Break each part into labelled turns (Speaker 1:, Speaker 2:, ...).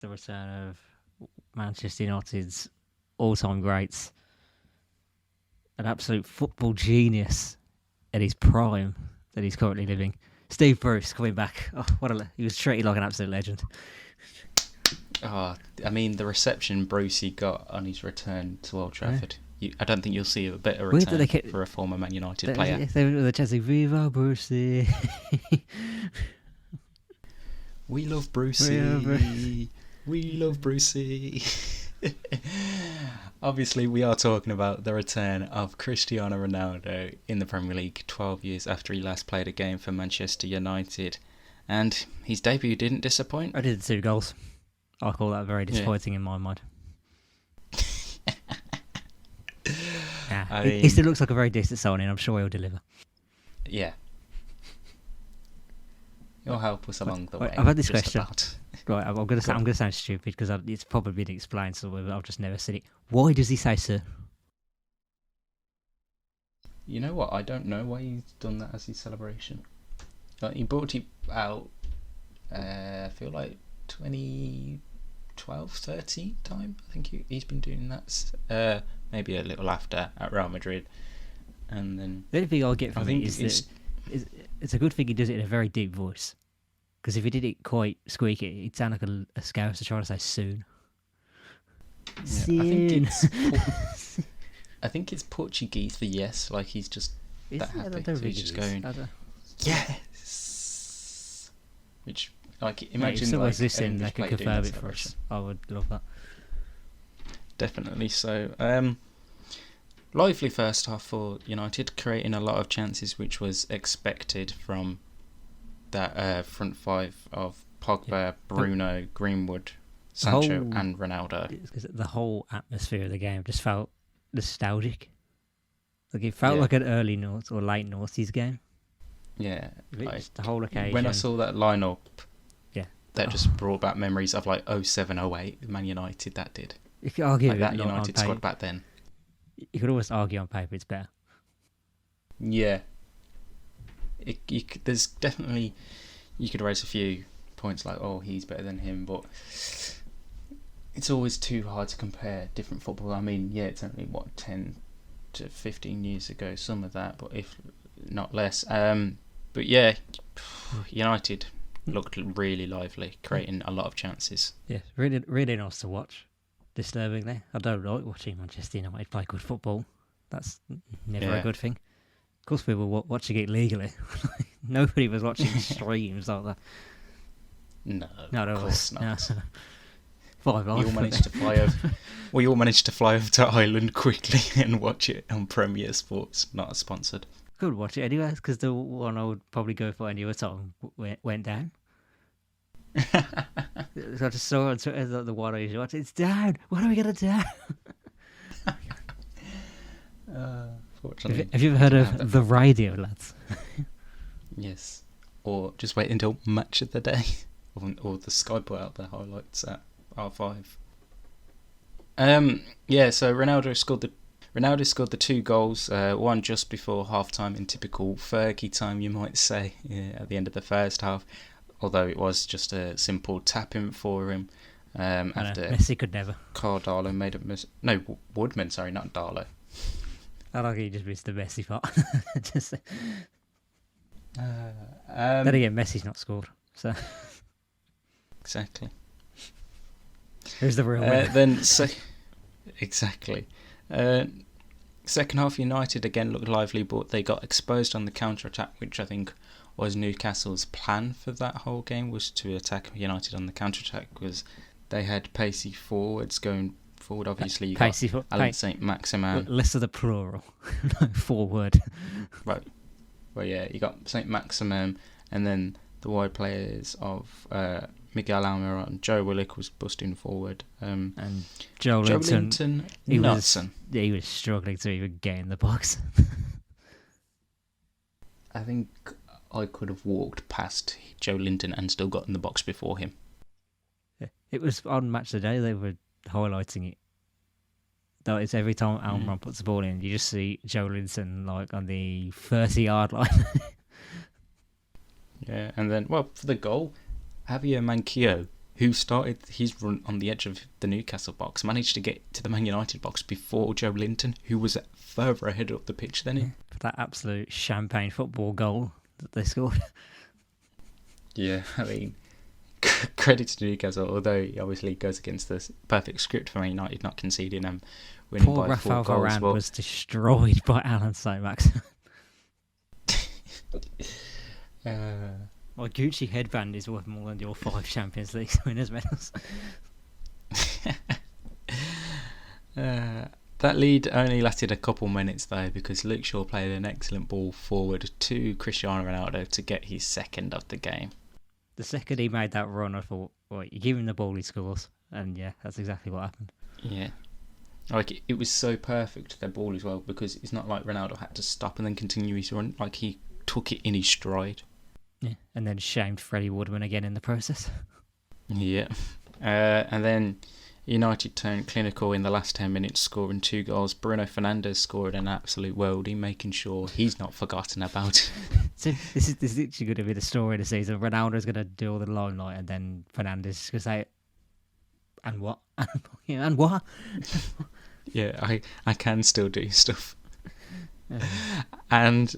Speaker 1: the return of Manchester United's all-time greats, an absolute football genius at his prime that he's currently living. Steve Bruce coming back. Oh, he was treated like an absolute legend.
Speaker 2: Oh, I mean, the reception Brucey got on his return to Old Trafford. Yeah. I don't think you'll see a better return for a former Man United player.
Speaker 1: They were the Chelsea, Viva Brucey.
Speaker 2: We love Brucey. We love Brucey. Obviously, we are talking about the return of Cristiano Ronaldo in the Premier League 12 years after he last played a game for Manchester United. And his debut didn't disappoint.
Speaker 1: I did 2 goals. I call that very disappointing in my mind. He still looks like a very decent signing. I'm sure he'll deliver.
Speaker 2: Yeah. He'll help us along the way.
Speaker 1: I've had this question. Right, I'm going to sound stupid because it's probably been explained, so I've just never seen it. Why does he say sir?
Speaker 2: You know what? I don't know why he's done that as his celebration. He brought it out, I feel like 2012, 13 time. I think he's been doing that. Maybe a little after at Real Madrid. And then
Speaker 1: the only thing I'll get from it is it's a good thing he does it in a very deep voice. Because if he did it quite squeaky, it'd sound like a Scouser trying to say soon.
Speaker 2: Yeah, soon. I think it's Portuguese for yes, like he's just that happy. So he's just going, yes! Which, like, imagine
Speaker 1: if
Speaker 2: like
Speaker 1: listening, they can confirm it for us. I would love that.
Speaker 2: Definitely so. Lively first half for United, creating a lot of chances, which was expected from that front five of Pogba, Bruno, Greenwood, Sancho and Ronaldo.
Speaker 1: The whole atmosphere of the game just felt nostalgic. Like it felt like an early North or late Northies game.
Speaker 2: Yeah.
Speaker 1: Like, the whole occasion.
Speaker 2: When I saw that lineup, that just brought back memories of like 07, 08 Man United. That did.
Speaker 1: You could argue
Speaker 2: that United squad back then.
Speaker 1: You could always argue on paper it's better.
Speaker 2: Yeah. There's definitely, you could raise a few points like, oh, he's better than him, but it's always too hard to compare different football. I mean, it's only 10 to 15 years ago, some of that, but if not less. But yeah, United looked really lively, creating a lot of chances.
Speaker 1: Yeah, really, really nice to watch. Disturbingly, I don't like watching Manchester United play good football. That's never a good thing. Of course, we were watching it legally. Nobody was watching streams like that.
Speaker 2: No, of course not.
Speaker 1: No.
Speaker 2: We all managed to fly over to Ireland quickly and watch it on Premier Sports, not sponsored.
Speaker 1: Could watch it anyway, because the one I would probably go for any other time went down. So I just saw on Twitter that the one I usually watch, it's down. When are we going to down? Have you ever heard of the radio, lads?
Speaker 2: Yes. Or just wait until match of the day, or the Sky put out the highlights at R5. So Ronaldo scored the 2 goals, one just before half-time in typical Fergie time, you might say, at the end of the first half, although it was just a simple tap-in for him. After
Speaker 1: Messi could never.
Speaker 2: Darlow made a Woodman, sorry, not Darlow.
Speaker 1: I like he just missed the Messi part. Then again, Messi's not scored, so...
Speaker 2: Exactly.
Speaker 1: Who's the real winner?
Speaker 2: Exactly. Second half, United again looked lively, but they got exposed on the counter-attack, which I think was Newcastle's plan for that whole game, was to attack United on the counter-attack, because they had pacey forwards going forward. Obviously, you got Alan Saint-Maximin.
Speaker 1: Less of the plural. No, forward.
Speaker 2: Right. Well, yeah, you got Saint-Maximin, and then the wide players of Miguel Almiron and Joe Willock was busting forward.
Speaker 1: And Joe Linton, he was struggling to even get in the box.
Speaker 2: I think I could have walked past Joe Linton and still got in the box before him.
Speaker 1: Yeah. It was on Match of the Day, they were highlighting it. Though it's every time Almiron puts the ball in, you just see Joe Linton like on the 30-yard line.
Speaker 2: Yeah, and then, for the goal, Javier Manquillo, who started his run on the edge of the Newcastle box, managed to get to the Man United box before Joe Linton, who was further ahead of the pitch than him.
Speaker 1: For that absolute champagne football goal that they scored.
Speaker 2: Yeah, I mean, credit to Newcastle, although he obviously goes against the perfect script for Man United, not conceding and winning
Speaker 1: Poor
Speaker 2: by
Speaker 1: Rafael
Speaker 2: 4 goals.
Speaker 1: Varane was destroyed by Alan Somax. My Gucci headband is worth more than your 5 Champions League winners' medals.
Speaker 2: That lead only lasted a couple minutes though, because Luke Shaw played an excellent ball forward to Cristiano Ronaldo to get his second of the game.
Speaker 1: The second he made that run, I thought, right, you give him the ball, he scores. And yeah, that's exactly what happened.
Speaker 2: Yeah. Like, it was so perfect, their ball as well, because it's not like Ronaldo had to stop and then continue his run. Like, he took it in his stride.
Speaker 1: Yeah, and then shamed Freddie Woodman again in the process.
Speaker 2: Yeah. And then United turned clinical in the last 10 minutes, scoring 2 goals. Bruno Fernandes scored an absolute worldie, making sure he's not forgotten about.
Speaker 1: So this is literally going to be the story of the season. Ronaldo's going to do all the limelight, and then Fernandes is going to say, and what? And what?
Speaker 2: Yeah, I can still do stuff. And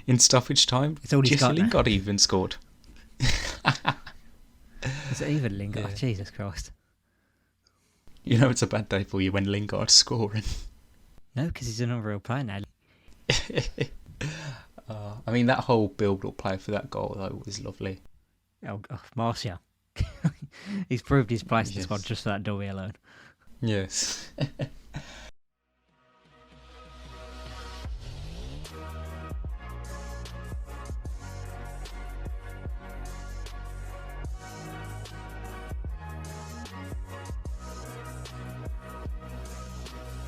Speaker 2: in stoppage time, Jesse Lingard even scored.
Speaker 1: Is it even Lingard?
Speaker 2: Yeah.
Speaker 1: Jesus Christ.
Speaker 2: You know it's a bad day for you when Lingard's scoring.
Speaker 1: No, because he's an unreal player now.
Speaker 2: I mean, that whole build-up play for that goal, though, was lovely.
Speaker 1: Oh, Martial. He's proved his place in the
Speaker 2: Yes.
Speaker 1: squad just for that dummy alone.
Speaker 2: Yes.